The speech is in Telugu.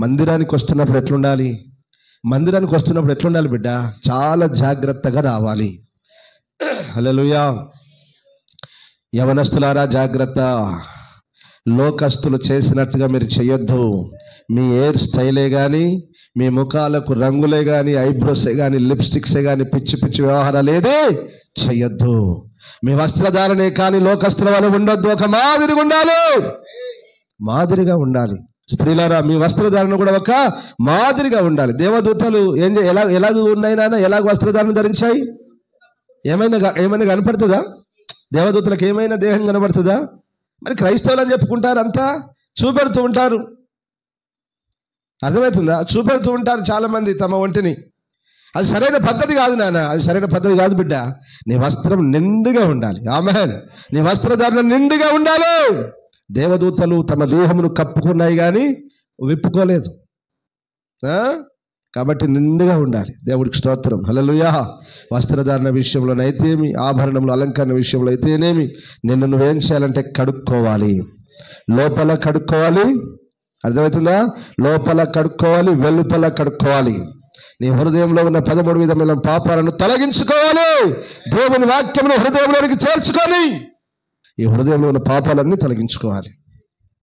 మందిరానికి వస్తున్నప్పుడు ఎట్లుండాలి? మందిరానికి వస్తున్నప్పుడు ఎట్లుండాలి బిడ్డ? చాలా జాగ్రత్తగా రావాలి. హల్లెలూయా. యవనస్తులారా జాగ్రత్త. లోకస్తులు చేసినట్టుగా మీరు చేయొద్దు. మీ హెయిర్ స్టైలే కానీ, మీ ముఖాలకు రంగులే కానీ, ఐబ్రోసే కానీ, లిప్స్టిక్సే కానీ, పిచ్చి పిచ్చి వ్యవహారాలు ఏదే చెయ్యొద్దు. మీ వస్త్రధారణే కానీ లోకస్తుల వల్ల ఉండొద్దు. ఒక మాదిరిగా ఉండాలి, మాదిరిగా ఉండాలి. స్త్రీలారా, మీ వస్త్రధారణ కూడా ఒక మాదిరిగా ఉండాలి. దేవదూతలు ఎలాగ ఉన్నాయి నాన్న? ఎలాగ వస్త్రధారణ ధరించాయి? ఏమైనా కనపడుతుందా? దేవదూతలకు ఏమైనా దేహం కనబడుతుందా? మరి క్రైస్తవులు అని చెప్పుకుంటారు, అంతా చూపెడుతూ ఉంటారు. అర్థమవుతుందా? చూపెడుతూ ఉంటారు చాలామంది తమ ఒంటిని. అది సరైన పద్ధతి కాదు నాన్న, అది సరైన పద్ధతి కాదు బిడ్డ. నీ వస్త్రం నిండుగా ఉండాలి. ఆమేన్. నీ వస్త్రధారణ నిండుగా ఉండాలి. దేవదూతలు తమ దేహమును కప్పుకున్నాయి కానీ విప్పుకోలేదు. కాబట్టి నిండుగా ఉండాలి. దేవుడికి స్తోత్రం. హల్లెలూయా. వస్త్రధారణ విషయంలోనైతేమి, ఆభరణములు అలంకరణ విషయంలో అయితేనేమి, నిన్ను నువ్వేం చేయాలంటే కడుక్కోవాలి. లోపల కడుక్కోవాలి. అర్థమవుతుందా? లోపల కడుక్కోవాలి, వెలుపల కడుక్కోవాలి. నీ హృదయంలో ఉన్న 13 విధమైన పాపాలను తొలగించుకోవాలి. దేవుని వాక్యమును హృదయంలోనికి చేర్చుకొని ఈ హృదయంలో ఉన్న పాపాలన్నీ తొలగించుకోవాలి.